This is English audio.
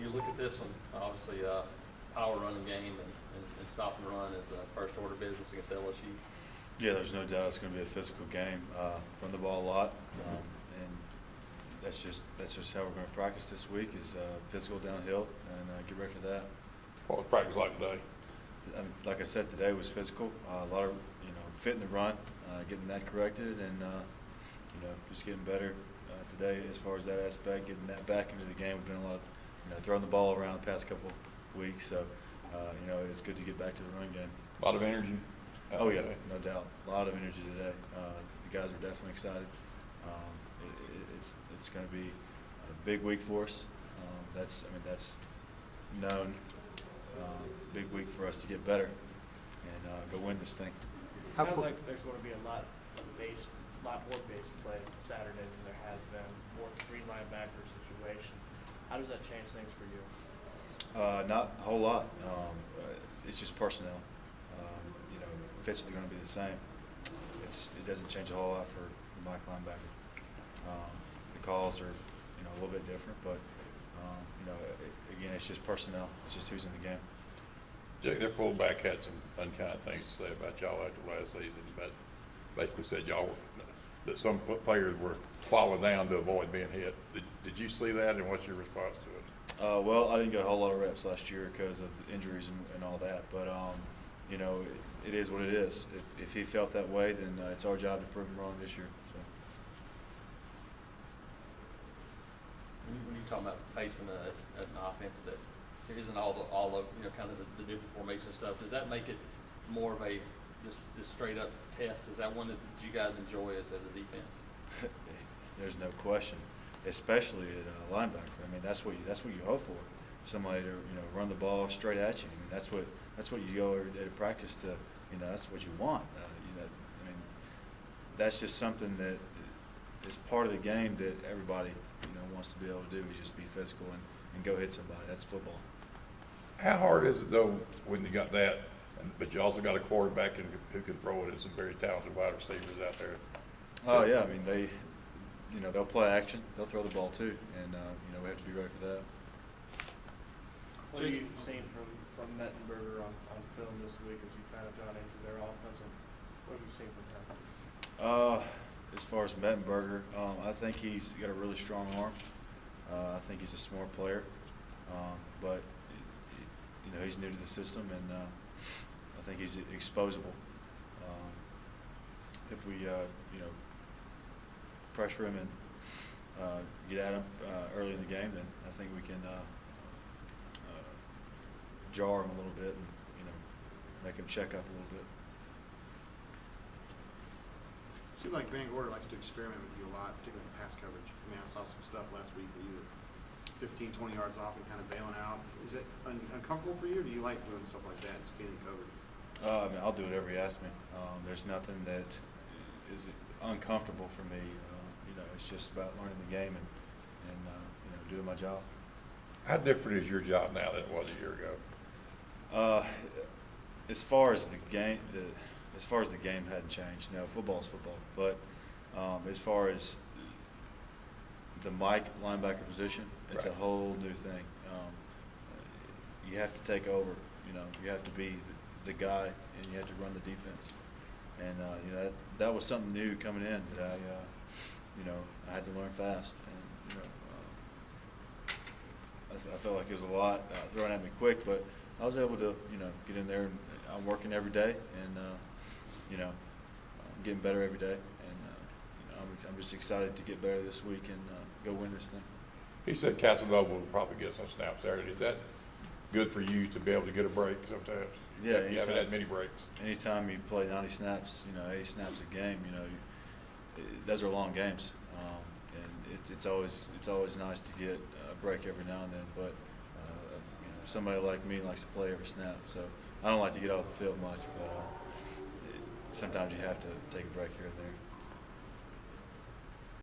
you look at this one, obviously power running game and stop and run is a first order business against LSU. Yeah, there's no doubt it's going to be a physical game. Run the ball a lot, and that's just how we're going to practice this week is physical downhill and get ready for that. What was practice like today? Like I said, today was physical. A lot of fitting the run, getting that corrected, and just getting better today as far as that aspect. Getting that back into the game. We've been a lot of throwing the ball around the past couple weeks, so it's good to get back to the run game. A lot of energy. Oh yeah, no doubt. A lot of energy today. The guys are definitely excited. It's going to be a big week for us. That's known. Big week for us to get better and go win this thing. It sounds like there's going to be a lot more base play Saturday than there has been. More three linebacker situations. How does that change things for you? Not a whole lot. It's just personnel. Fits are going to be the same. It doesn't change a whole lot for the Mike linebacker. The calls are a little bit different, but again, it's just personnel. It's just who's in the game. Jake, their fullback had some unkind things to say about y'all after last season, but basically said that some players were falling down to avoid being hit. Did you see that, and what's your response to it? Well, I didn't get a whole lot of reps last year because of the injuries and all that, but it is what it is. If he felt that way, then it's our job to prove him wrong this year. So. When you talk about facing an offense that isn't all of kind of the different formation stuff, does that make it more of a just straight up test? Is that one that you guys enjoy as a defense? There's no question, especially at linebacker. I mean, that's what you hope for. Somebody to run the ball straight at you. I mean, that's what you go every day to practice to. That's what you want. That's just something that is part of the game that everybody wants to be able to do is just be physical and go hit somebody. That's football. How hard is it though when you got that, but you also got a quarterback who can throw it, and some very talented wide receivers out there? Oh yeah, I mean they'll play action, they'll throw the ball too, and we have to be ready for that. What have you seen from Mettenberger on film this week as you kind of gone into their offense? And what have you seen from him? As far as Mettenberger, I think he's got a really strong arm. I think he's a smart player, but he's new to the system, and I think he's exposable. If we pressure him and get at him early in the game, then I think we can jar him a little bit and make him check up a little bit. Seems like Van Gorder likes to experiment with you a lot, particularly in pass coverage. I mean, I saw some stuff last week where you were 15, 20 yards off and kind of bailing out. Is it uncomfortable for you, or do you like doing stuff like that, just being in coverage? I mean, I'll do whatever you ask me. There's nothing that is uncomfortable for me. It's just about learning the game and doing my job. How different is your job now than it was a year ago? As far as the game, hadn't changed. No, football's football. But as far as the Mike linebacker position, it's a whole new thing. You have to take over. You have to be the guy, and you have to run the defense. And that was something new coming in that I had to learn fast. And I felt like it was a lot thrown at me quick, but I was able to get in there, and I'm working every day, and I'm getting better every day, and I'm just excited to get better this week and go win this thing. He said Casanova will probably get some snaps Saturday. Is that good for you to be able to get a break sometimes? Yeah, you haven't had many breaks. Anytime you play 90 snaps, 80 snaps a game, those are long games, and it's always nice to get a break every now and then. But somebody like me likes to play every snap, so I don't like to get off the field much. But sometimes you have to take a break here and there.